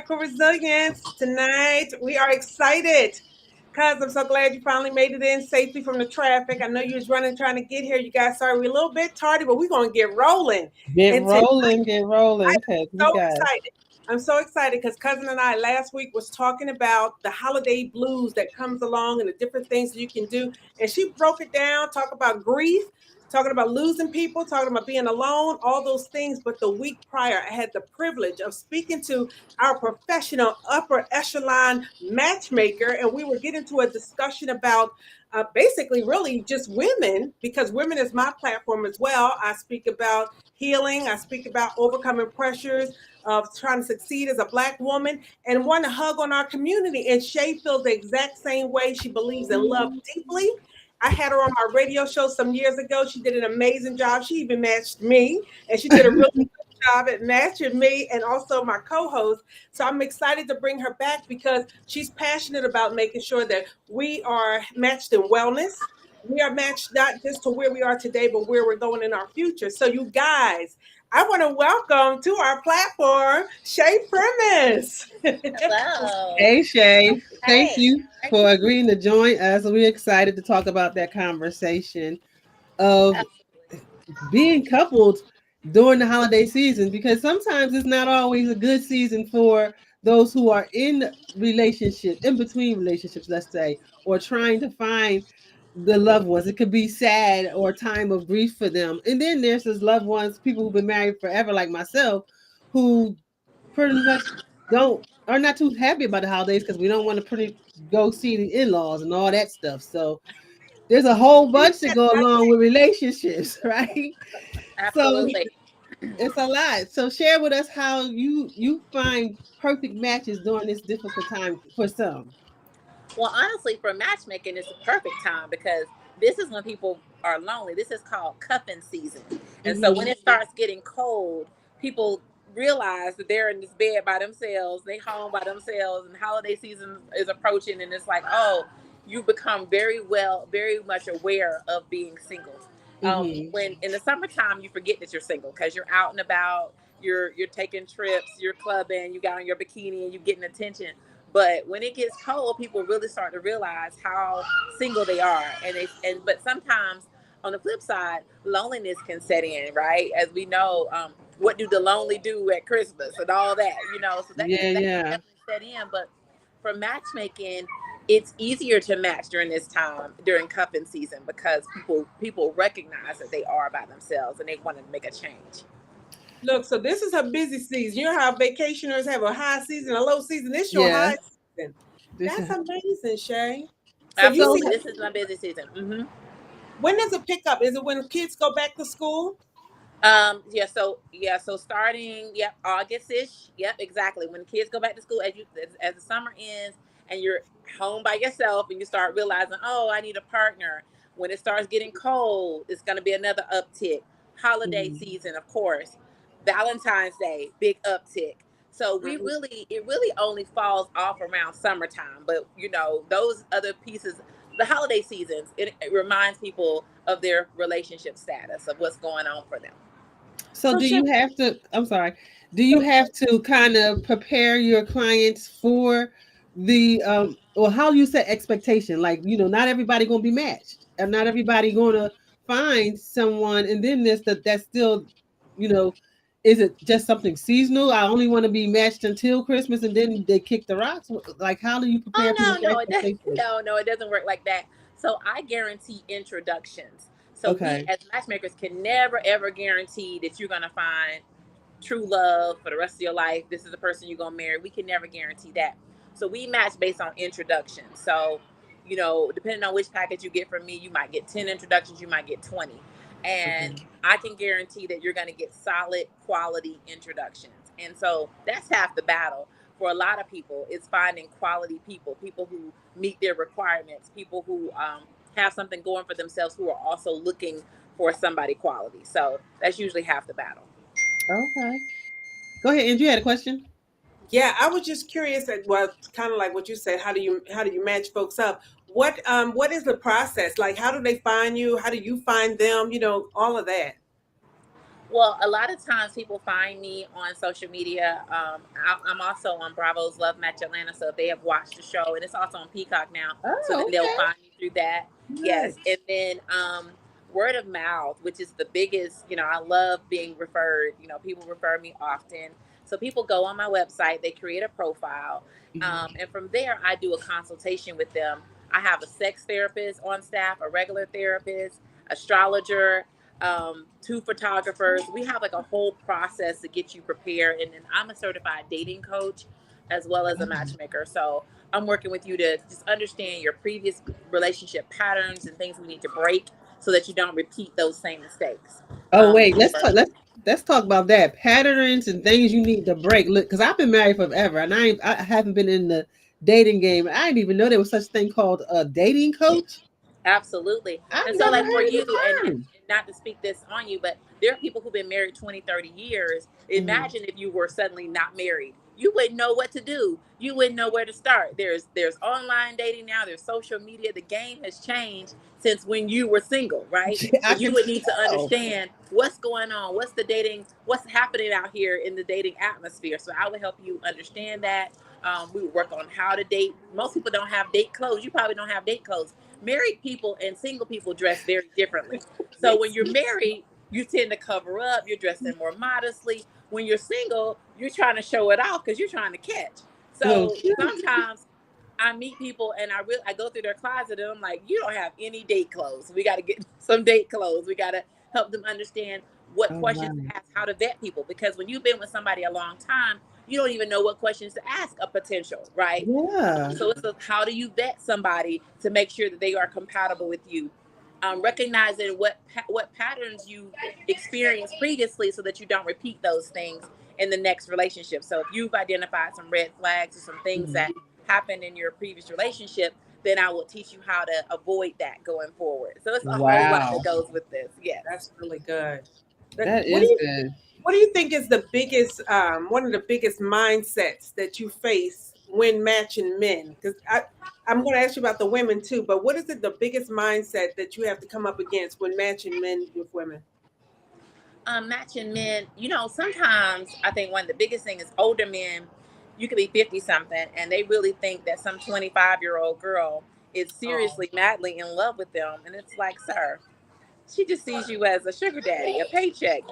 Resilience. Tonight, we are excited because I'm so glad you finally made it in safely from the traffic. I know you was running trying to get here. You guys, sorry, we're a little bit tardy, but we're going to get rolling. And tonight, Get rolling, because we so got. excited. I'm so excited because cousin and I last week was talking about the holiday blues that comes along and the different things that you can do. And she broke it down, talk about grief, talking about losing people, talking about being alone, all those things. But the week prior, I had the privilege of speaking to our professional upper echelon matchmaker, and we were getting to a discussion about basically really just women, because women is my platform as well. I speak about healing, I speak about overcoming pressures of trying to succeed as a Black woman and want to hug on our community. And Shae feels the exact same way. She believes in love deeply. I had her on my radio show some years ago. She did an amazing job. She even matched me, and she did a really good job at matching me and also my co-host. So I'm excited to bring her back because she's passionate about making sure that we are matched in wellness. We are matched not just to where we are today, but where we're going in our future. So, you guys, I want to welcome to our platform Shae Primus. Hello. Hey, Shay. Thank Hey. you for agreeing to join us. We're excited to talk about that conversation of being coupled during the holiday season, because sometimes it's not always a good season for those who are in relationships, in between relationships, let's say, or trying to find the loved ones. It could be sad or a time of grief for them. And then there's those loved ones, people who've been married forever, like myself, who pretty much don't are not too happy about the holidays because we don't want to pretty go see the in-laws and all that stuff. So there's a whole bunch to go along with relationships, right? So Absolutely. it's a lot. So share with us how you find perfect matches during this difficult time for some. Well, honestly, for matchmaking, it's a perfect time because this is when people are lonely. This is called cuffing season. And so when Hmm. it starts getting cold, people realize that they're in this bed by themselves, they home by themselves, and holiday season is approaching. And it's like, oh, you become very much aware of being single. Hmm. When in the summertime, you forget that you're single because you're out and about, you're taking trips, you're clubbing, you got on your bikini, and you're getting attention. But when it gets cold, people really start to realize how single they are, but sometimes on the flip side, loneliness can set in, right? As we know, what do the lonely do at Christmas and all that, So Yeah, that can yeah. definitely set in. But for matchmaking, it's easier to match during this time during cuffing season because people recognize that they are by themselves and they want to make a change. Look, so this is her busy season. You know how vacationers have a high season, a low season. This is your Yeah. high season. This That's is amazing, Shay. So you so see, Absolutely, this is my busy season. when does it pick up? Is it when kids go back to school? So starting, yep, August-ish. Yep, exactly. When the kids go back to school, as the summer ends and you're home by yourself and you start realizing, oh, I need a partner. When it starts getting cold, it's gonna be another uptick. Holiday mhm. season, of course. Valentine's Day, big uptick. So Mhm. it really only falls off around summertime. But those other pieces, the holiday seasons, it reminds people of their relationship status, of what's going on for them. So So do Shay, you have to, I'm sorry, do you have to kind of prepare your clients for the or how do you set expectation? Like, not everybody gonna be matched and not everybody gonna find someone, and then there's that's still, you know, is it just something seasonal? I only want to be matched until Christmas and then they kick the rocks. Like, how do you prepare people Oh for no, expectations? no, it doesn't work like that. So I guarantee introductions. So we Okay. as matchmakers can never ever guarantee that you're gonna find true love for the rest of your life. This is the person you're gonna marry. We can never guarantee that. So we match based on introductions. So, depending on which package you get from me, you might get 10 introductions, you might get 20. And Okay. I can guarantee that you're gonna get solid quality introductions. And so that's half the battle for a lot of people, is finding quality people who meet their requirements, people who have something going for themselves, who are also looking for somebody quality. So that's usually half the battle. Okay. Go ahead, Andrew. You had a question? yeah, I was just curious at well, kind of like what you said. How do you match folks up? What is the process like? How do they find you? How do you find them? All of that. Well, a lot of times people find me on social media. I'm also on Bravo's Love Match Atlanta, so if they have watched the show, and it's also on Peacock now, so Oh, then they'll okay. find me through that. Nice. Yes, and then word of mouth, which is the biggest. I love being referred. People refer me often, so people go on my website, they create a profile, and from there I do a consultation with them. I have a sex therapist on staff, a regular therapist, astrologer, two photographers. We have like a whole process to get you prepared. And then I'm a certified dating coach as well as a matchmaker. So I'm working with you to just understand your previous relationship patterns and things we need to break so that you don't repeat those same mistakes. Oh wait, let's For talk. Let's talk about that patterns and things you need to break. Look, because I've been married forever, and I haven't been in the dating game. I didn't even know there was such thing called a dating coach. Absolutely. I've And so, never like for heard you, the and term. not to speak this on you, but there are people who've been married 20, 30 years. Mhm. Imagine if you were suddenly not married. You wouldn't know what to do. You wouldn't know where to start. There's online dating now, there's social media. The game has changed since when you were single, right? So I you can would need to tell. understand what's going on, what's the dating, what's happening out here in the dating atmosphere. So I would help you understand that. We would work on how to date. Most people don't have date clothes. You probably don't have date clothes. Married people and single people dress very differently. So when Yes. you're married, you tend to cover up, you're dressing more modestly. When you're single, you're trying to show it off because you're trying to catch. So Okay. sometimes I meet people and I go through their closet and I'm like, you don't have any date clothes. We got to get some date clothes. We got to help them understand what Oh questions wow. to ask, how to vet people. Because when you've been with somebody a long time, you don't even know what questions to ask a potential, right? Yeah. So it's how do you vet somebody to make sure that they are compatible with you? Recognizing what patterns you experienced previously, so that you don't repeat those things in the next relationship. So if you've identified some red flags or some things Mhm. that happened in your previous relationship, then I will teach you how to avoid that going forward. So it's a whole lot that Wow. goes with this. Yes. That's really good. But That what do is you good. what do you think is the biggest one of the biggest mindsets that you face when matching men? Because I'm going to ask you about the women too, but what is it the biggest mindset that you have to come up against when matching men with women? Matching men, sometimes I think one of the biggest thing is older men. You could be 50 something and they really think that some 25-year-old girl is Oh, seriously madly in love with them, and it's like, sir, she just sees you as a sugar daddy, a paycheck.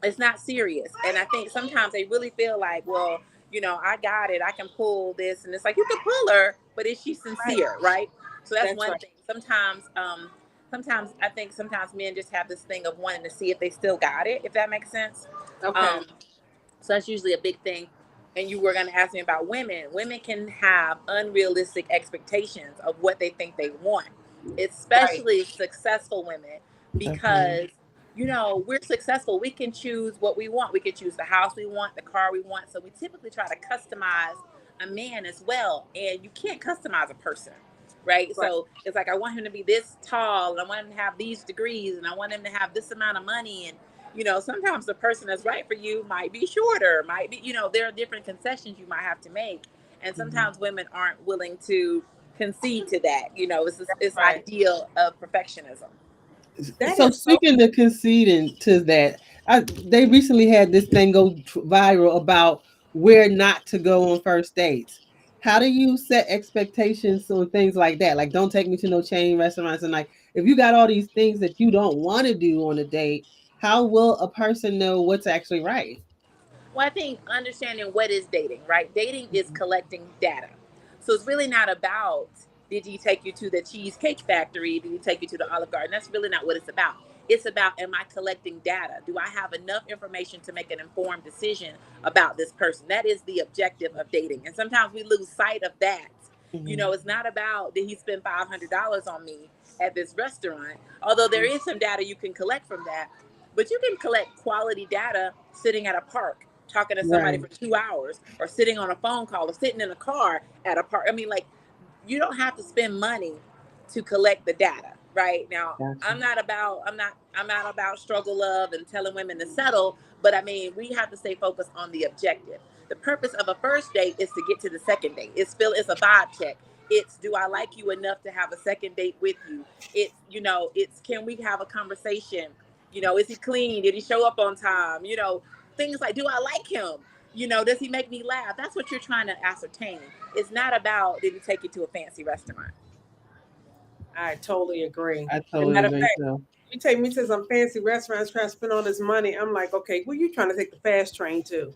It's not serious. And I think sometimes they really feel like, well, I got it, I can pull this, and it's like, you can pull her, but is she right. sincere, right? So that's That's one right. thing. Sometimes I think sometimes men just have this thing of wanting to see if they still got it, if that makes sense. Okay. um so that's usually a big thing. And you were going to ask me about women. Women can have unrealistic expectations of what they think they want, Right. especially successful women, Okay. because we're successful. We can choose what we want. We can choose the house we want, the car we want. So we typically try to customize a man as well. And you can't customize a person, right? Right. So it's like, I want him to be this tall, and I want him to have these degrees, and I want him to have this amount of money. And sometimes the person that's right for you might be shorter, might be, there are different concessions you might have to make. And Mhm. sometimes women aren't willing to concede to that. It's this Right. ideal of perfectionism. That So is so speaking of conceding to that, they recently had this thing go viral about where not to go on first dates. How do you set expectations on things like that? Like, don't take me to no chain restaurants. And like, if you got all these things that you don't want to do on a date, how will a person know what's actually right? Well, I think understanding what is dating, right? Dating is Mhm. collecting data. So it's really not about, did he take you to the cheesecake factory? Did he take you to the Olive Garden? That's really not what it's about. It's about, am I collecting data? Do I have enough information to make an informed decision about this person? That is the objective of dating. And sometimes we lose sight of that. Mhm. It's not about, did he spend $500 on me at this restaurant? Although there is some data you can collect from that, but you can collect quality data sitting at a park, talking to somebody Right. for 2 hours, or sitting on a phone call, or sitting in a car at a park. I mean, like, you don't have to spend money to collect the data. Right now, Gotcha. I'm not about struggle love and telling women to settle, but I mean, we have to stay focused on the objective. The purpose of a first date is to get to the second date. It's a vibe check. It's, do I like you enough to have a second date with you? It's can we have a conversation? Is he clean? Did he show up on time? Things like, do I like him? Does he make me laugh? That's what you're trying to ascertain. It's not about, did he take you to a fancy restaurant? I totally agree. I And totally matter of agree fact, too. you take me to some fancy restaurants, trying to spend all this money. I'm like, okay, where you trying to take the fast train to?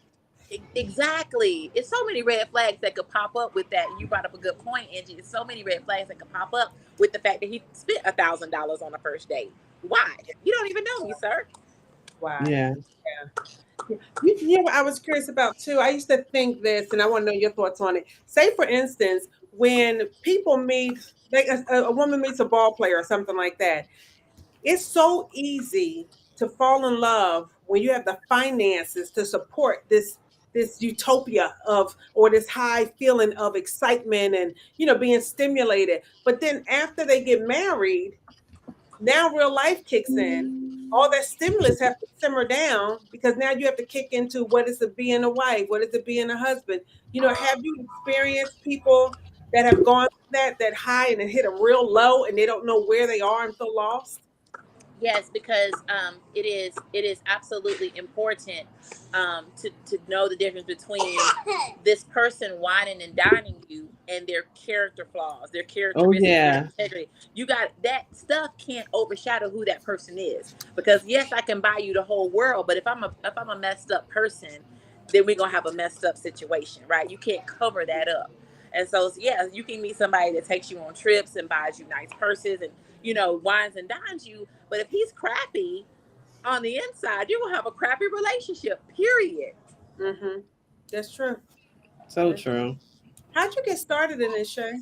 Exactly. It's so many red flags that could pop up with that. You brought up a good point, Angie. It's so many red flags that could pop up with the fact that he spent $1,000 on the first date. Why? You don't even know me, sir. Why? Yeah. What I was curious about too. I used to think this, and I want to know your thoughts on it. Say, for instance, when people meet, like a woman meets a ball player or something like that, it's so easy to fall in love when you have the finances to support this utopia of, or this high feeling of excitement and being stimulated. But then after they get married, now real life kicks in. All that stimulus has to simmer down because now you have to kick into what is it being a wife, what is it being a husband. Have you experienced people that have gone through that high and then hit a real low and they don't know where they are and feel lost? Yes, because it is absolutely important to know the difference between this person whining and dining you and their character flaws, their Oh characteristics, their yeah. integrity. You got that stuff can't overshadow who that person is. Because yes, I can buy you the whole world, but if I'm a messed up person, then we're gonna have a messed up situation, right? You can't cover that up. And so, yeah, you can meet somebody that takes you on trips and buys you nice purses and wines and dines you. But if he's crappy on the inside, you're gonna have a crappy relationship. Period. Mm-hmm. That's true. So That's true. true. How'd you get started in this, Shae?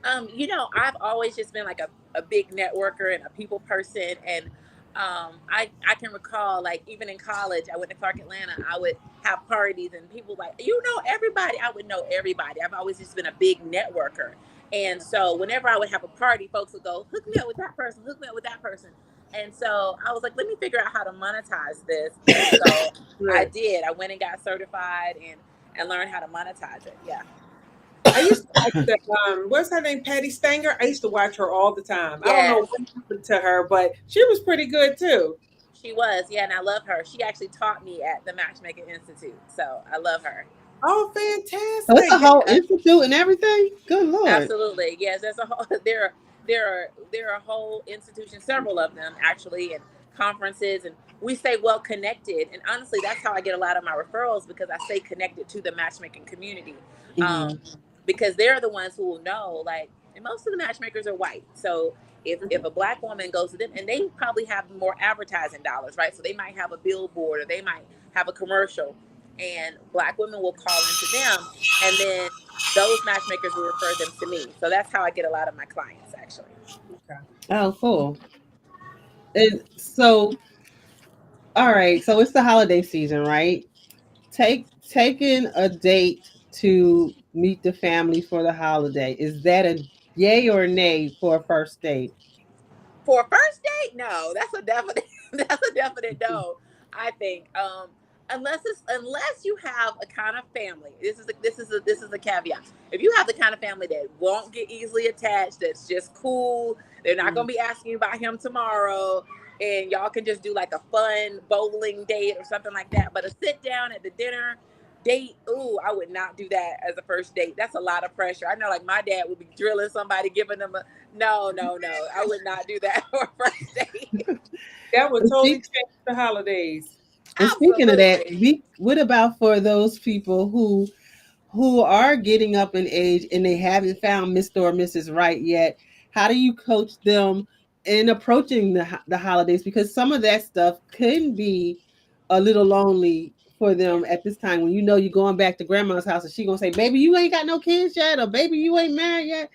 I've always just been like a big networker and a people person, and I can recall, like, even in college, I went to Clark Atlanta. I would have parties, and people like, everybody. I would know everybody. I've always just been a big networker, and so whenever I would have a party, folks would go, "Hook me up with that person. Hook me up with that person." And so I was like, let me figure out how to monetize this. And so I Good. did. I went and got certified and learned how to monetize it. Yeah. I used to watch what's her name, Patty Stanger. I used to watch her all the time. I don't know Yes. what happened to her, but she was pretty good too. She was, yeah, and I love her. She actually taught me at the Matchmaking Institute, so I love her. Oh, So it's a fantastic! whole Yeah, institute and everything. Good Lord. absolutely. Yes, there's a whole there are a whole institution, several of them actually, and conferences, and we stay well connected. And honestly, that's how I get a lot of my referrals, because I stay connected to the matchmaking community. Hmm. Um, because they're the ones who will know, like, and most of the matchmakers are white. So if a black woman goes to them, and they probably have more advertising dollars, right? So they might have a billboard, or they might have a commercial, and black women will call into them, and then those matchmakers will refer them to me. So that's how I get a lot of my clients, actually. Okay. Oh, cool. And so, all right. So it's the holiday season, right? Taking a date to meet the family for the holiday. Is that a yay or nay for a first date? For a first date, no, that's a definite that's a definite no. I think unless you have a kind of family. This is a caveat. If you have the kind of family that won't get easily attached, that's just cool, they're not going Mm. to be asking you about him tomorrow, and y'all can just do like a fun bowling date or something like that. But a sit down at the dinner date, ooh, I would not do that as a first date. That's a lot of pressure. I know, like, my dad would be drilling somebody, giving them a no, no, no. I would not do that for a first date. That would And totally speak- change the holidays. and speaking of that, Absolutely. what about for those people who are getting up in age and they haven't found Mr. or Mrs. Right yet? How do you coach them in approaching the holidays? Because some of that stuff can be a little lonely for Yeah. them at this time, when you're going back to grandma's house and she gonna say, "Baby, you ain't got no kids yet," or "Baby, you ain't married yet."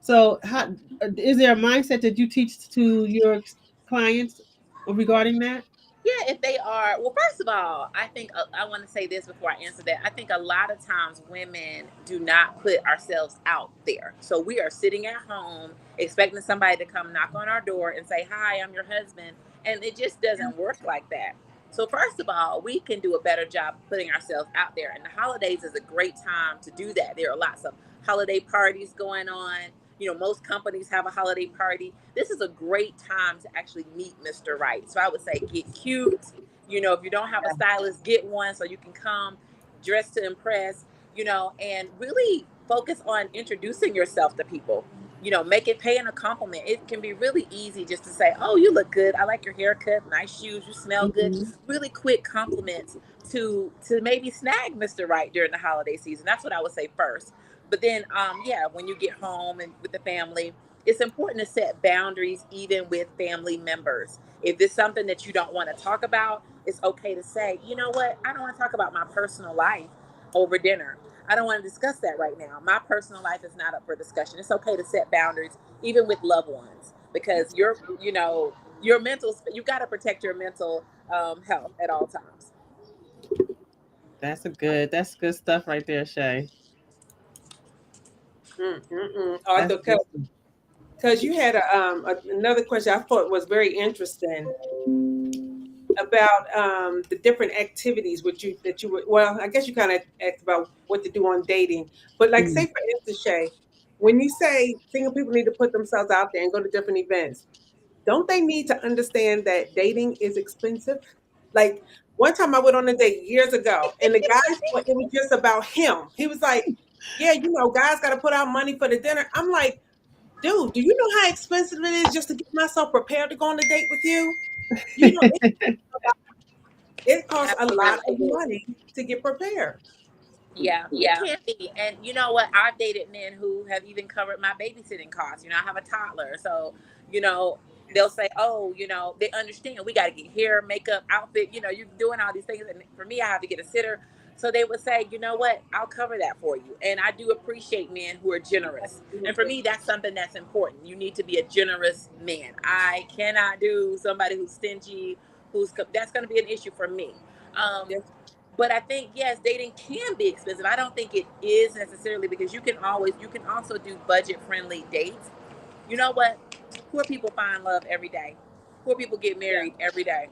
So, how is there a mindset that you teach to your clients regarding that? Yeah, if they are, well, first of all, I think I want to say this before I answer that. I think a lot of times women do not put ourselves out there. So we are sitting at home expecting somebody to come knock on our door and say, "Hi, I'm your husband." And it just doesn't work like that. So, first of all, we can do a better job of putting ourselves out there. And the holidays is a great time to do that. There are lots of holiday parties going on. most companies have a holiday party. This is a great time to actually meet Mr. Right. So I would say get cute. If you don't have a stylist, get one so you can come dressed to impress, and really focus on introducing yourself to people. Make it paying a compliment. It can be really easy just to say, "Oh, you look good. I like your haircut. Nice shoes. You smell good." Mhm. Really quick compliments to maybe snag Mr. Right during the holiday season. That's what I would say first. But then, yeah, when you get home and with the family, it's important to set boundaries even with family members. If it's something that you don't want to talk about, it's okay to say, you know what, I don't want to talk about my personal life over dinner. I don't want to discuss that right now. My personal life is not up for discussion. It's okay to set boundaries, even with loved ones, because your mental, you got to protect your mental health at all times. That's good stuff right there, Shae. That's Arthur, good stuff. because you had another question I thought was very interesting about the different activities which you that you would, well, I guess you kind of asked about what to do on dating, but like say Mhm. for instance, Shae, when you say single people need to put themselves out there and go to different events, don't they need to understand that dating is expensive? Like one time I went on a date years ago, and the guy thought it was just about him. He was like, "Yeah, guys got to put out money for the dinner." I'm like, "Dude, do you know how expensive it is just to get myself prepared to go on a date with you? You know, it costs a lot of Absolutely. money to get prepared." Yeah, it can be. And you know what? I've dated men who have even covered my babysitting costs. I have a toddler. So, you know, they'll say, oh, they understand we got to get hair, makeup, outfit, you're doing all these things. And for me, I have to get a sitter. So they would say, you know what? I'll cover that for you. And I do appreciate men who are generous. And for me, that's something that's important. You need to be a generous man. I cannot do somebody who's stingy, that's going to be an issue for me. Um, but I think yes, dating can be expensive. I don't think it is necessarily because you can also do budget friendly dates. You know what? Poor people find love every day. Poor people get Yeah. married every day.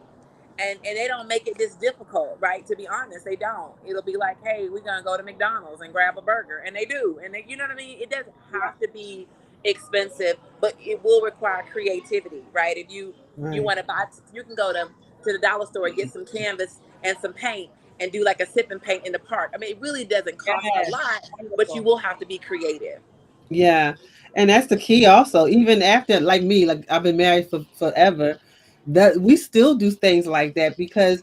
And they don't make it this difficult, right? To be honest, they don't. It'll be like, hey, we're gonna go to McDonald's and grab a burger, and they do, and you know what I mean. It doesn't Yeah. have to be expensive, but it will require creativity, right? If you Right. want to buy, you can go to the dollar store and get some canvas and some paint and do like a sip and paint in the park. I mean, it really doesn't cost a Yes. lot, but you Wonderful. will have to be creative. Yeah. And that's the key also. Even after like me, like I've been married for forever, that we still do things like that because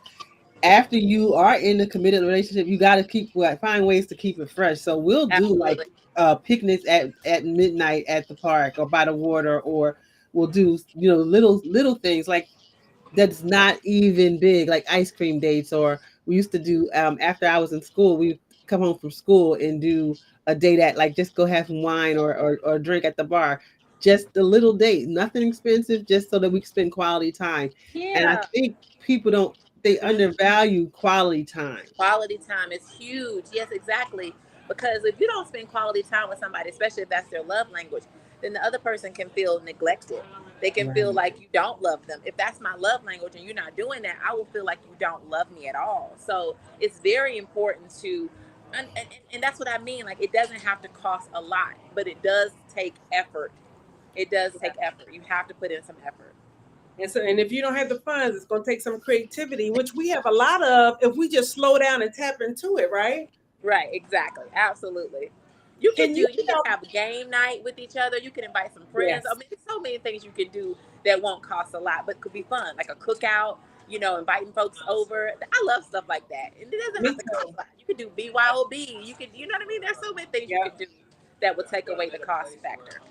after you are in a committed relationship, you got to find ways to keep it fresh. So we'll do like Absolutely. picnics at midnight at the park or by the water, or we'll do little things like that's not even big, like ice cream dates. Or we used to do after I was in school, we come home from school and do a date at like just go have some wine or drink at the bar. Just a little date, nothing expensive, just so that we can spend quality time. And I Yeah. think people don't they undervalue quality time. Quality time is huge. Yes, exactly. Because if you don't spend quality time with somebody, especially if that's their love language, then the other person can feel neglected. They can feel Right. like you don't love them. If that's my love language and you're not doing that, I will feel like you don't love me at all. So it's very important to, and that's what I mean. Like, it doesn't have to cost a lot, but it does take effort. It does Yeah. take effort. You have to put in some effort. And if you don't have the funds, it's going to take some creativity, which we have a lot of if we just slow down and tap into it, right? Right, exactly. Absolutely. Can you You can tell? have a game night with each other. You can invite some friends. I Yes, mean, there's so many things you can do that won't cost a lot, but could be fun. Like a cookout, inviting folks over. I love stuff like that. And it doesn't me have to cost too. a lot. You can do BYOB. You know what I mean? There's so many things you Yeah. can do that will take away the cost factor.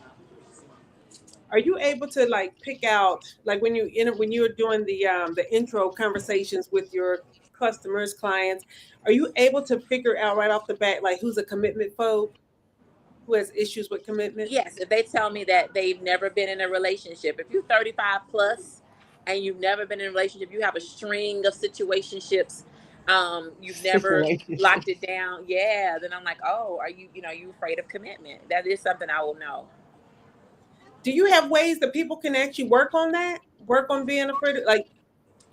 Are you able to like pick out like when you're doing the intro conversations with your customers, clients, are you able to figure out right off the bat like who's a commitment phobe, who has issues with commitment? Yes, if they tell me that they've never been in a relationship, if you're 35 plus and you've never been in a relationship, you have a string of situationships, you've never Situation. locked it down, yeah, then I'm like, oh, are you afraid of commitment? That is something I will know. Do you have ways that people can actually work on that? Work on being afraid of, like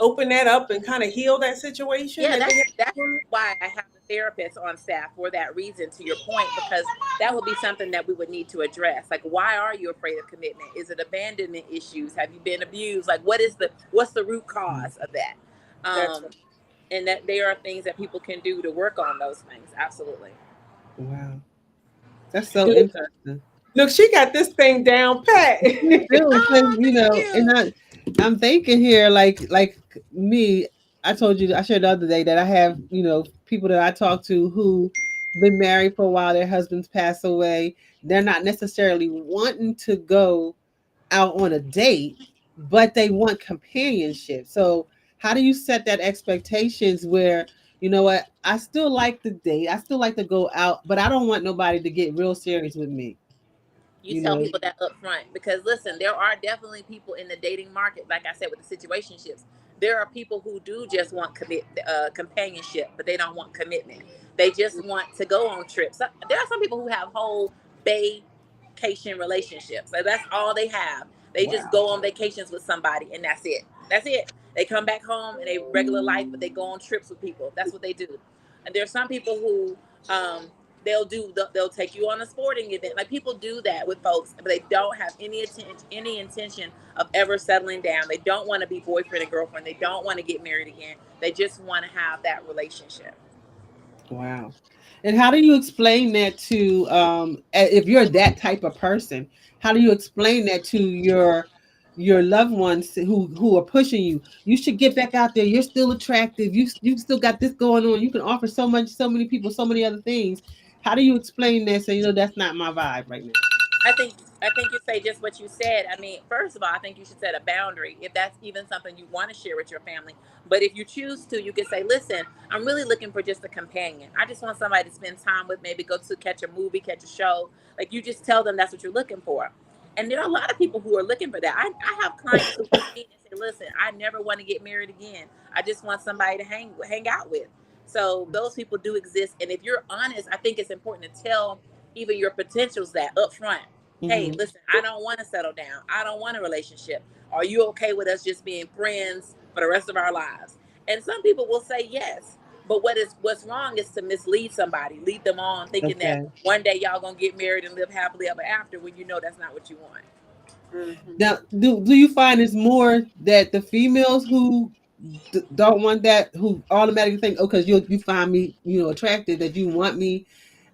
open that up and kind of heal that situation Yeah, that they that's have? why I have the therapist on staff for that reason, to your point, because that would be something that we would need to address. Like, why are you afraid of commitment? Is it abandonment issues? Have you been abused? Like, what's the root cause of that? That's Um, and that there are things that people can do to work on those things. Absolutely. Wow, that's so right. interesting. Look, she got this thing down pat. You do, because Oh, thank and you. I'm thinking here, like me. I told you, I shared the other day that I have, people that I talk to who been married for a while. Their husbands pass away. They're not necessarily wanting to go out on a date, but they want companionship. So how do you set that expectations where, you know what, I still like to date, I still like to go out, but I don't want nobody to get real serious with me, You you tell know? people that up front, because listen, there are definitely people in the dating market, like I said, with the situationships. There are people who do just want companionship, but they don't want commitment. They just want to go on trips. There are some people who have whole vacation relationships. Like, that's all they have. They just Wow. go on vacations with somebody, and that's it. That's it. They come back home and they regular life, but they go on trips with people. That's what they do. And there's some people who they'll take you on a sporting event. Like, people do that with folks, but they don't have any intention of ever settling down. They don't want to be boyfriend and girlfriend. They don't want to get married again. They just want to have that relationship. Wow. And how do you explain that to if you're that type of person, how do you explain that to your loved ones who are pushing you? You should get back out there. You're still attractive. You still got this going on. You can offer so much, so many people, so many other things. How do you explain that? So that's not my vibe right now. I think you say just what you said. I mean, first of all, I think you should set a boundary if that's even something you want to share with your family. But if you choose to, you can say, "Listen, I'm really looking for just a companion. I just want somebody to spend time with, maybe go to catch a movie, catch a show." Like, you just tell them that's what you're looking for. And there are a lot of people who are looking for that. I have clients who come to me and say, "Listen, I never want to get married again. I just want somebody to hang out with." So those people do exist. And if you're honest, I think it's important to tell even your potentials that up front. Hey, Hmm. listen, I don't want to settle down. I don't want a relationship. Are you okay with us just being friends for the rest of our lives? And some people will say yes. But what's wrong is to mislead somebody, lead them on thinking that Okay. one day y'all gonna get married and live happily ever after, when you know that's not what you want. Mhm. Now, do you find it's more that the females who don't want that, who automatically think, oh, because you find me, attractive, that you want me,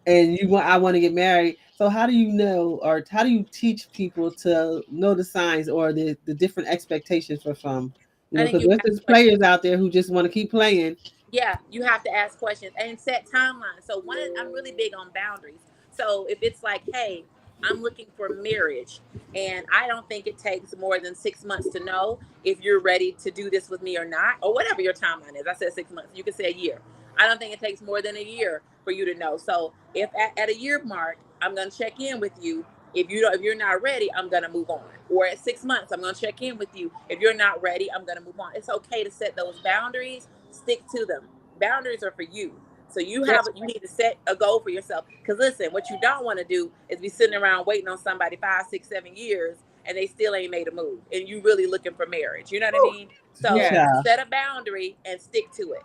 and I want to get married. So how do you know, or how do you teach people to know the signs or the different expectations from, I think because you there's ask just questions. players out there who just want to keep playing. Yeah, you have to ask questions and set timelines. So I'm really big on boundaries. So if it's like, hey, I'm looking for marriage, and I don't think it takes more than 6 months to know if you're ready to do this with me or not, or whatever your timeline is. I said 6 months. You could say a year. I don't think it takes more than a year for you to know. So if at a year mark, I'm gonna check in with you. If you're not ready, I'm gonna move on. Or at 6 months, I'm gonna check in with you. If you're not ready, I'm gonna move on. It's okay to set those boundaries, stick to them. Boundaries are for you. So you need to set a goal for yourself. Because listen, what you don't want to do is be sitting around waiting on somebody 5, 6, 7 years and they still ain't made a move, and you really looking for marriage. You know what I mean? So Yeah. Yeah. set a boundary and stick to it.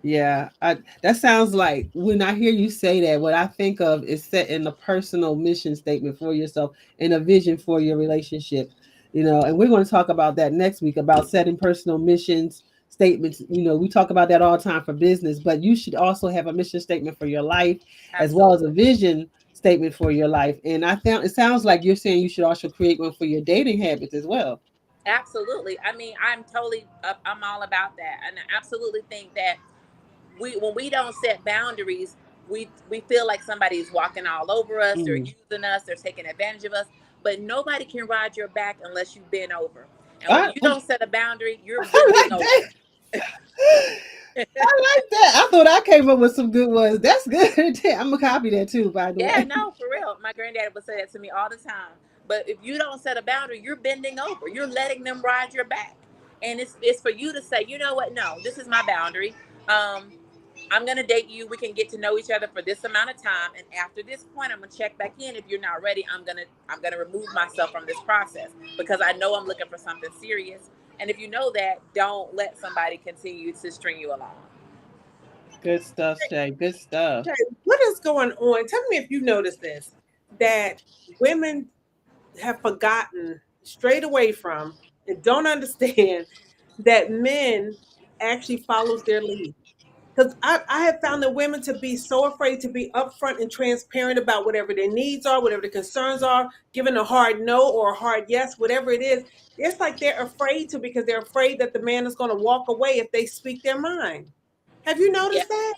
Yeah, that sounds like, when I hear you say that, what I think of is setting a personal mission statement for yourself and a vision for your relationship. And we're going to talk about that next week, about setting personal missions statements. We talk about that all the time for business, but you should also have a mission statement for your life, as well as a Absolutely. vision statement for your life. And I found it sounds like you're saying you should also create one for your dating habits as well. Absolutely. I mean, I'm all about that. And I absolutely think that when we don't set boundaries, we feel like somebody's walking all over us, they're Mm. using us, they're taking advantage of us. But nobody can ride your back unless you bend over. And when I, you don't set a boundary, you're I bending like that. over. I like that. I thought I came up with some good ones. That's good. I'm gonna copy that too, by the Yeah, way. no, for real. My granddad would say that to me all the time. But if you don't set a boundary, you're bending over. You're letting them ride your back. And it's for you to say, you know what? No, this is my boundary. Um, I'm gonna date you. We can get to know each other for this amount of time, and after this point, I'm gonna check back in. If you're not ready, I'm gonna remove myself from this process, because I know I'm looking for something serious. And if you know that, don't let somebody continue to string you along. Good stuff, Shae. Good stuff. Okay, what is going on? Tell me if you notice this, that women have forgotten straight away from and don't understand that men actually follows their lead. Because I have found the women to be so afraid to be upfront and transparent about whatever their needs are, whatever the concerns are, giving a hard no or a hard yes, whatever it is. It's like they're afraid to because they're afraid that the man is going to walk away if they speak their mind. Have you Yeah. noticed that?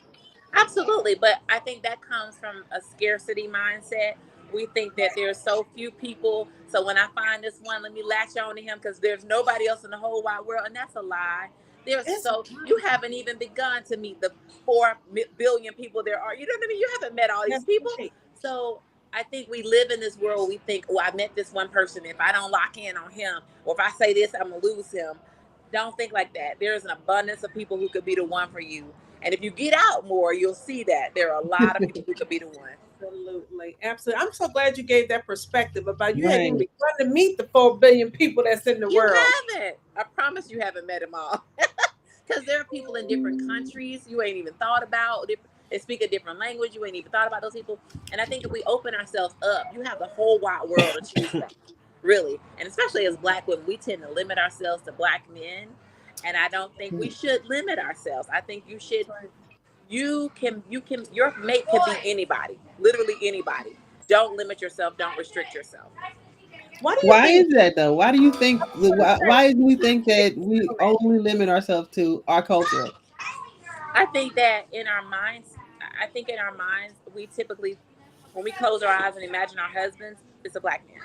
Absolutely, but I think that comes from a scarcity mindset. We think that there's so few people, so when I find this one, let me latch on to him because there's nobody else in the whole wide world, and that's a lie. There's It's so you haven't even begun to meet the 4 billion people there are. You know what I mean? You haven't met all these that's people, right. so I think we live in this world. We think, oh, I met this one person. If I don't lock in on him, or if I say this, I'm gonna lose him. Don't think like that. There's an abundance of people who could be the one for you. And if you get out more, you'll see that there are a lot of people who could be the one. Absolutely, absolutely. I'm so glad you gave that perspective about you hadn't even Right. begun to meet the 4 billion people that's in the You world. haven't. I promise you haven't met them all. Because there are people in different countries you ain't even thought about. They speak a different language. You ain't even thought about those people. And I think if we open ourselves up, you have the whole wide world to choose from. Really. And especially as Black women, we tend to limit ourselves to Black men. And I don't think we should limit ourselves. I think you should. Your mate can be anybody, literally anybody. Don't limit yourself. Don't restrict yourself. Why do you Why think? is that though? Why do you think? I was going to Why do we think say, that we only limit ourselves to our culture? I think that in our minds, we typically, when we close our eyes and imagine our husbands, it's a Black man.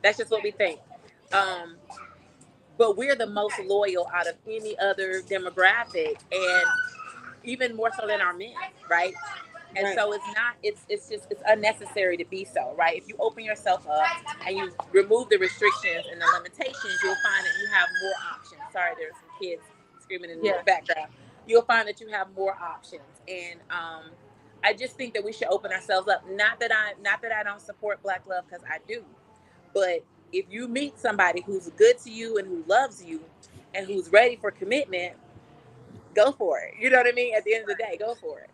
That's just what we think. Um, but we're the most loyal out of any other demographic, and even more so than our men, right? And right. so it's unnecessary to be so, right? If you open yourself up and you remove the restrictions and the limitations, you'll find that you have more options. Sorry, there's some kids screaming in the Yeah. background. You'll find that you have more options, and I just think that we should open ourselves up. Not that I don't support Black love, because I do, but if you meet somebody who's good to you and who loves you and who's ready for commitment, go for it. You know what I mean? At the end of the day, go for it.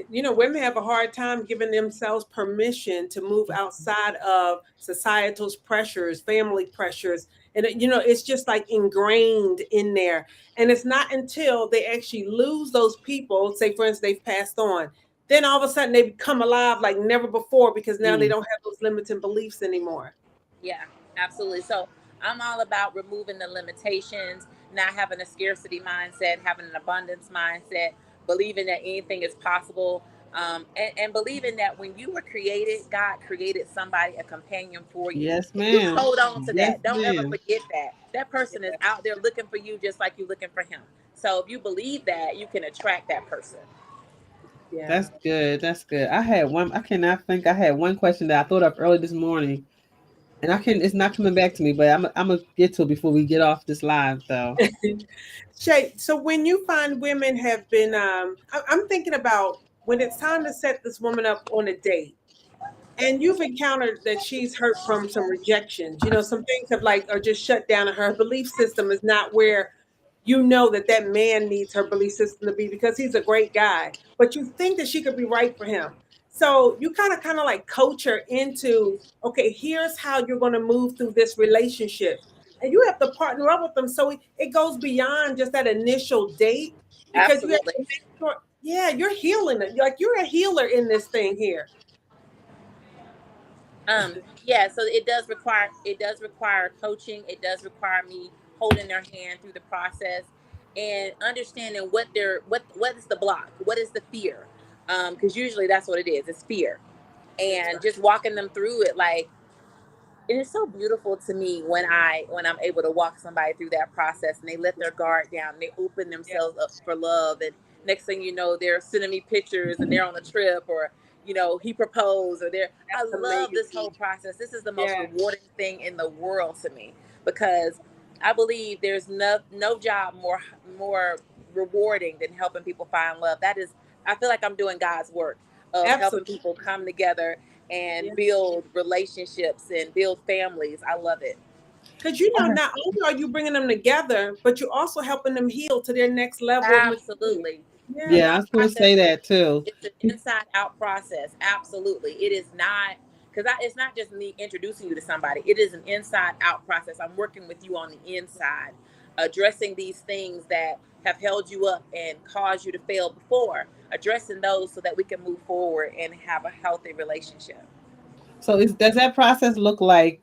Women have a hard time giving themselves permission to move outside of societal's pressures, family pressures. And, it's just like ingrained in there. And it's not until they actually lose those people, say, for instance, they've passed on, then all of a sudden they become alive like never before because now they Mm. don't have those limiting beliefs anymore. Yeah, absolutely. So I'm all about removing the limitations, not having a scarcity mindset, having an abundance mindset, believing that anything is possible, and believing that when you were created, God created somebody, a companion for you. Yes, You ma'am. hold on to Yes, that. Don't ever ma'am. forget that. That person is out there looking for you just like you're looking for him. So if you believe that, you can attract that person. Yeah. That's good. That's good. I had one. I cannot think. I had one question that I thought of early this morning, and I can. It's not coming back to me, but I'm gonna get to it before we get off this live, though. Shay, so when you find women have been, I'm thinking about when it's time to set this woman up on a date, and you've encountered that she's hurt from some rejections. Some things have like are just shut down, and her belief system is not where that man needs her belief system to be because he's a great guy, but you think that she could be right for him. So you kind of like coach her into, okay, here's how you're going to move through this relationship. And you have to partner up with them. So it goes beyond just that initial date because you have Absolutely. to make sure, yeah, you're healing it. Like you're a healer in this thing here. Yeah, so it does require coaching. It does require me holding their hand through the process and understanding what is the block, what is the fear, because usually that's what it is. It's fear, That's and right. just walking them through it. Like, it is so beautiful to me when I'm able to walk somebody through that process and they let their guard down and they open Yeah, themselves up for love, and next thing you know, they're sending me pictures and they're on a trip, or he proposed, or they're I that's love this amazing. whole process. This is the most Yeah, rewarding thing in the world to me, because I believe there's no job more rewarding than helping people find love. I feel like I'm doing God's work of helping absolutely. people come together and Yeah. build relationships and build families. I love it. Because not only are you bringing them together, but you're also helping them heal to their next level of maturity. Absolutely. And Yes. Yeah, I my was going to say process is that too. it's an inside out process. Absolutely. It is not because it's not just me introducing you to somebody. It is an inside out process. I'm working with you on the inside, addressing these things that have held you up and caused you to fail before, addressing those so that we can move forward and have a healthy relationship. So does that process look like,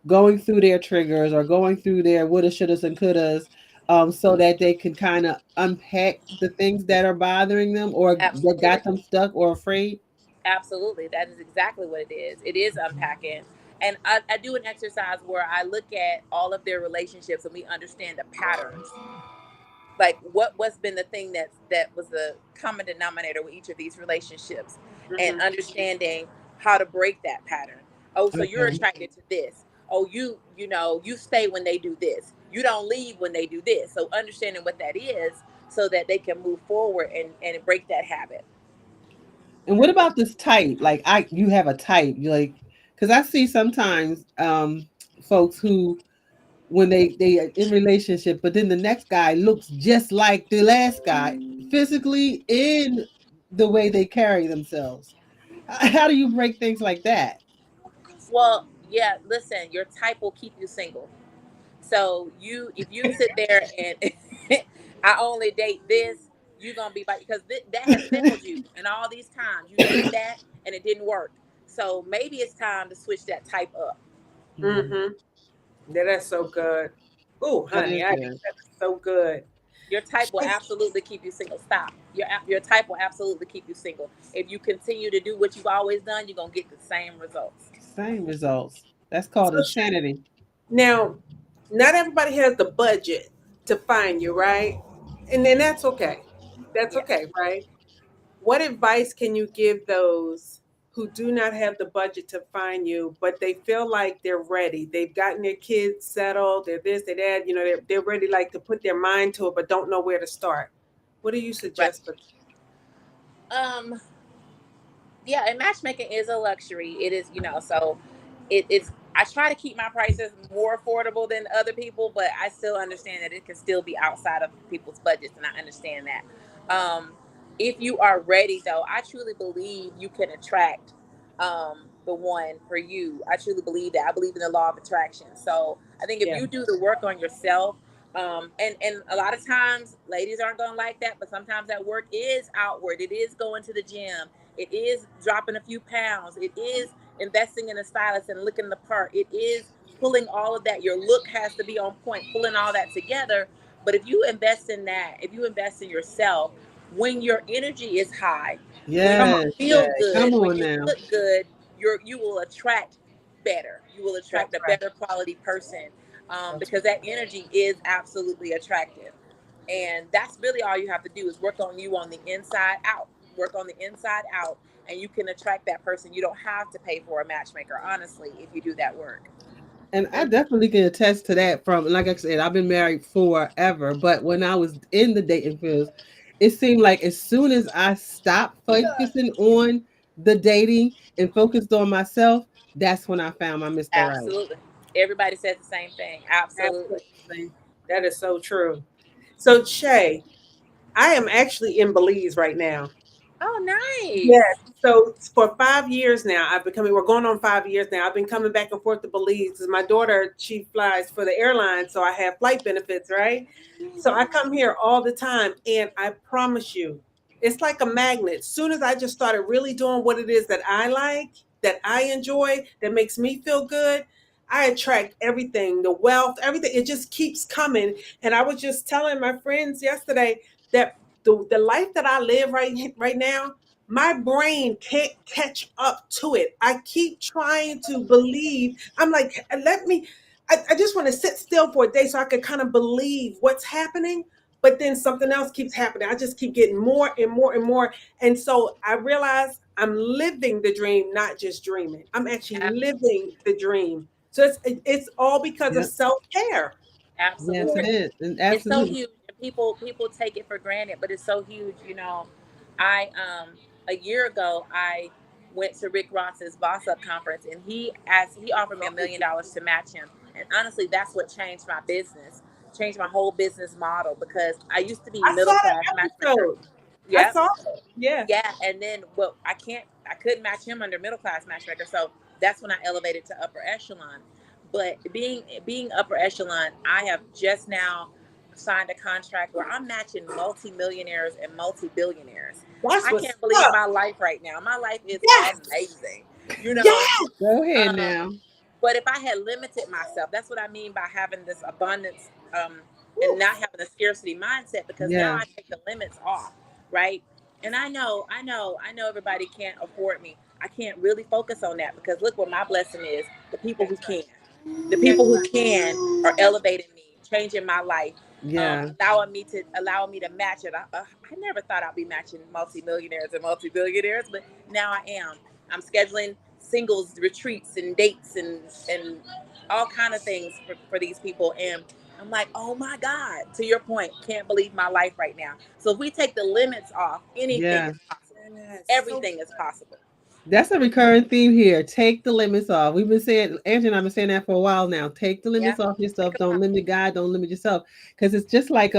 going through their triggers or going through their woulda, shouldas, and couldas, so that they can kind of unpack the things that are bothering them or that got Absolutely. them stuck or afraid? Absolutely. That is exactly what it is. It is unpacking. And I do an exercise where I look at all of their relationships and we understand the patterns, like what's been the thing that was the common denominator with each of these relationships, and Mm-hmm. understanding how to break that pattern. Oh, so you're Okay. attracted to this. Oh, you stay when they do this, you don't leave when they do this. So understanding what that is so that they can move forward and break that habit. And what about this type? Like you have a type, you like, because I see sometimes folks who when they are in relationship, but then the next guy looks just like the last guy, physically in the way they carry themselves. How do you break things like that? Well, yeah, listen, your type will keep you single. So if you sit there and I only date this, you're gonna be because that has failed you. And all these times you did that and it didn't work. So maybe it's time to switch that type up. Mhm. Mm-hmm. Yeah, that's so good. Oh, That honey, is good. that's so good. Your type will absolutely keep you single. Stop. Your type will absolutely keep you single. If you continue to do what you've always done, you're gonna get the same results. Same results. That's called So insanity. now, not everybody has the budget to find you, right? And then that's okay. That's Yeah. okay, right? What advice can you give those who do not have the budget to find you, but they feel like they're ready? They've gotten their kids settled, they're this, they're that, they're ready like to put their mind to it, but don't know where to start. What do you Right. suggest for Um, yeah, and matchmaking is a luxury. It is, so it's I try to keep my prices more affordable than other people, but I still understand that it can still be outside of people's budgets, and I understand that. If you are ready though, I truly believe you can attract the one for you. I truly believe that. I believe in the law of attraction. So I think if yeah. you do the work on yourself, and a lot of times ladies aren't gonna like that, but sometimes that work is outward. It is going to the gym, it is dropping a few pounds, it is investing in a stylist and looking the part, it is pulling all of that. Your look has to be on point, pulling all that together. But if you invest in that, if you invest in yourself, when your energy is high, when Come you on, Yes. feel Shay. good, Come when on you now. look good, you will attract better. You will attract That's a right. better quality person, That's because that energy is absolutely attractive. And that's really all you have to do is work on you on the inside out. Work on the inside out, and you can attract that person. You don't have to pay for a matchmaker, honestly, if you do that work. And I right. definitely can attest to that from, like I said, I've been married forever. But when I was in the dating field, it seemed like as soon as I stopped focusing on the dating and focused on myself, that's when I found my Mr. Right. Absolutely. Everybody says the same thing. Absolutely. Absolutely. That is so true. So, Shay, I am actually in Belize right now. Oh, Yes. nice. So for 5 years now, I've been coming. We're going on 5 years now. I've been coming back and forth to Belize because my daughter she flies for the airline, so I have flight benefits, right? So I come here all the time, and I promise you, it's like a magnet. As soon as I just started really doing what it is that I like, that I enjoy, that makes me feel good, I attract everything, the wealth, everything. It just keeps coming. And I was just telling my friends yesterday that the life that I live right now, my brain can't catch up to it. I keep trying to believe. I'm like, let me, I just want to sit still for a day so I can kind of believe what's happening. But then something else keeps happening. I just keep getting more and more and more. And so I realize I'm living the dream, not just dreaming. I'm actually living the dream. So it's all because of Yep. self care. Yes, it Absolutely. is. And It's so absolutely. huge. And people take it for granted, but it's so huge. I a year ago I went to Rick Ross's Boss Up conference, and he offered me $1 million to match him. And honestly, that's what changed my business, changed my whole business model, because I used to be I saw middle class that matchmaker. episode. I Yep. saw it. Yeah. Yeah, and then well, I couldn't match him under middle class matchmaker, so that's when I elevated to upper echelon. But being upper echelon, I have just now signed a contract where I'm matching multimillionaires and multi-billionaires. That's I what's can't believe up. my life right now. My life is Yes. amazing, you know. Yes. Go ahead Um, now. but if I had limited myself, that's what I mean by having this abundance, and Woo. not having a scarcity mindset, because now Yeah. I take the limits off, right? And I know everybody can't afford me. I can't really focus on that, because look what my blessing is. The people who That's right. can. The people That's who right. can are elevating me, changing my life, Yeah. allowing me to match it. I never thought I'd be matching multimillionaires and multi-billionaires, but now I am. I'm scheduling singles retreats and dates and all kind of things for these people, and I'm like, oh my God, to your point, can't believe my life right now. So if we take the limits off, anything Yeah. is possible. Yes. So Everything is possible. That's a recurring theme here. Take the limits off. We've been saying, Angie and I've been saying that for a while now. Take the Yeah. limits off Take yourself. them Don't off. limit God. Don't limit yourself. Because it's just like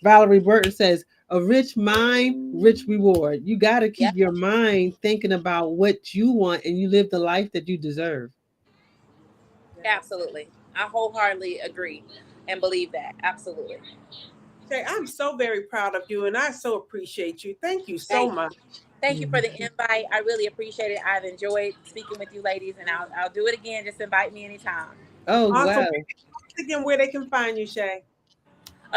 Valerie Burton says, a rich mind, rich reward. You got to Yeah. keep your mind thinking about what you want and you live the life that you deserve. yes. Absolutely. I wholeheartedly agree and believe that. Absolutely. Shay, I'm so very proud of you and I so appreciate you. Thank you so Thank much. you. Thank you for the Mhm. invite. I really appreciate it. I've enjoyed speaking with you ladies, and I'll do it again. Just invite me anytime. Oh, Awesome. wow. Again, where they can find you, Shay.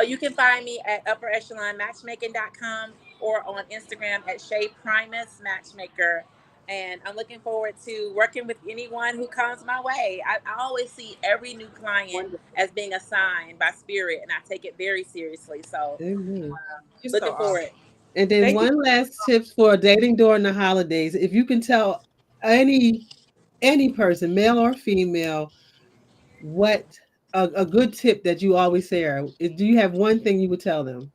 You can find me at upperechelonmatchmaking.com or on Instagram at Shae Primus Matchmaker. And I'm looking forward to working with anyone who comes my way. I always see every new client Wonderful. as being a sign by spirit, and I take it very seriously. So Amen. You're so looking awesome. forward. And then Thank you. one last tips for dating during the holidays. If you can tell any person, male or female, what a good tip that you always share. Do you have one thing you would tell them?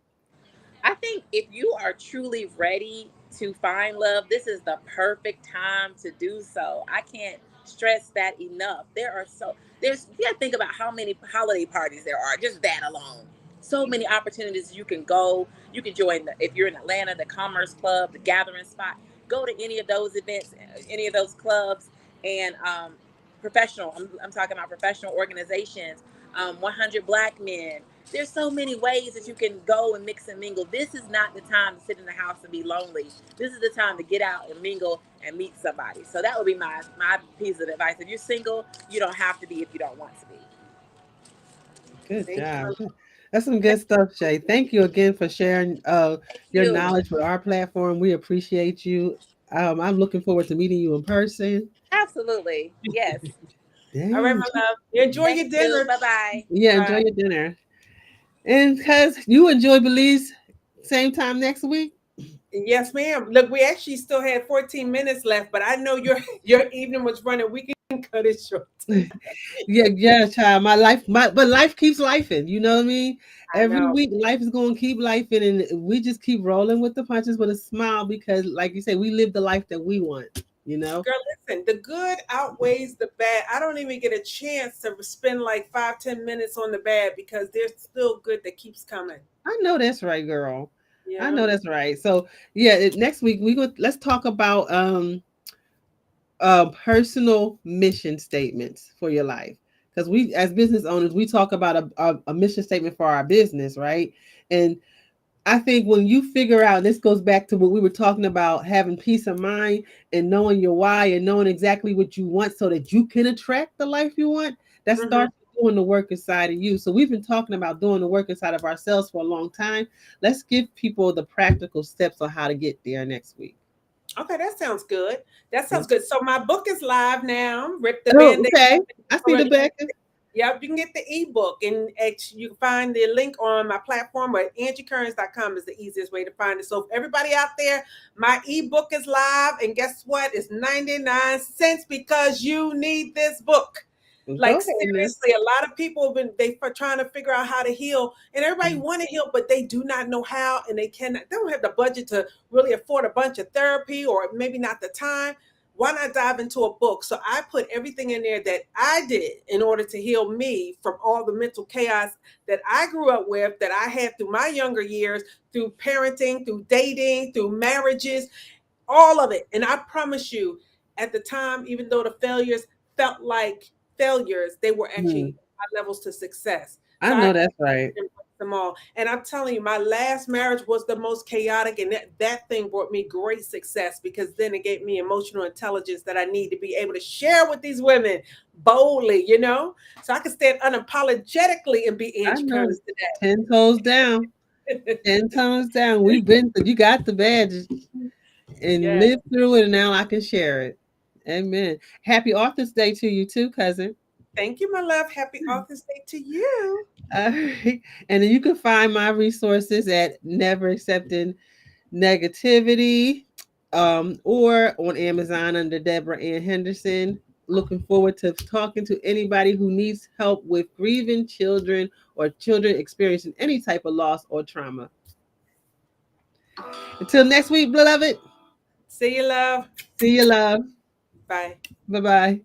I think if you are truly ready to find love, this is the perfect time to do so. I can't stress that enough. There's you gotta think about how many holiday parties there are, just that alone. So many opportunities you can go. You can join if you're in Atlanta, the Commerce Club, the Gathering Spot. Go to any of those events, any of those clubs, and professional. I'm talking about professional organizations. 100 Black Men, there's so many ways that you can go and mix and mingle. This is not the time to sit in the house and be lonely. This is the time to get out and mingle and meet somebody. So that would be my piece of advice. If you're single, you don't have to be if you don't want to be. Good Thank you. job. That's some good stuff, Shay. Thank you again for sharing Thank your you. knowledge with our platform. We appreciate you. I'm looking forward to meeting you in person. Absolutely. Yes. All right, Dang. my love. You enjoy Thank your you. dinner. Bye bye. Yeah, enjoy Bye. your dinner. And because you enjoy Belize, same time next week. Yes, ma'am. Look, we actually still had 14 minutes left, but I know your your evening was running. We can cut it short. Yeah, yeah, child. But life keeps lifing. You know what I mean? I Every know. week, life is going to keep lifing, and we just keep rolling with the punches with a smile because, like you said, we live the life that we want. You know? Girl, listen, the good outweighs the bad. I don't even get a chance to spend like 5, 10 minutes on the bad because there's still good that keeps coming. I know that's right, girl. I Yeah. know that's right. So yeah, next week let's talk about personal mission statements for your life because we as business owners we talk about a mission statement for our business, right? And I think when you figure out, this goes back to what we were talking about, having peace of mind and knowing your why and knowing exactly what you want so that you can attract the life you want, that Hmm. starts doing the work inside of you. So we've been talking about doing the work inside of ourselves for a long time. Let's give people the practical steps on how to get there next week. Okay, that sounds good. That sounds good. So my book is live now. Rip the Oh, Band-Aid. okay. I see the Already. back. Yep, you can get the ebook and you can find the link on my platform, but angiekearns.com is the easiest way to find it. So if everybody out there, my ebook is live, and guess what? It's 99 cents because you need this book. Go Like ahead, miss. seriously, a lot of people have been trying to figure out how to heal, and everybody want to heal, but they do not know how, and they don't have the budget to really afford a bunch of therapy, or maybe not the time. why not dive into a book? So I put everything in there that I did in order to heal me from all the mental chaos that I grew up with, that I had through my younger years, through parenting, through dating, through marriages, all of it. And I promise you, at the time, even though the failures felt like failures, they were Hmm. actually high levels to success. I So I know that's right. embrace them all. And I'm telling you, my last marriage was the most chaotic, and that thing brought me great success, because then it gave me emotional intelligence that I need to be able to share with these women boldly, so I can stand unapologetically and be I Angie know. Kearns 10 toes down. today. 10 toes down. We've been through, you got the badge and Yes. lived through it, and now I can share it. Amen. Happy Author's Day to you too, cousin. Thank you, my love. Happy Author's Day to you. All right. And then you can find my resources at Never Accepting Negativity, or on Amazon under DebiAnn Henderson. Looking forward to talking to anybody who needs help with grieving children or children experiencing any type of loss or trauma. Until next week, beloved. See you, love. See you, love. Bye. Bye bye.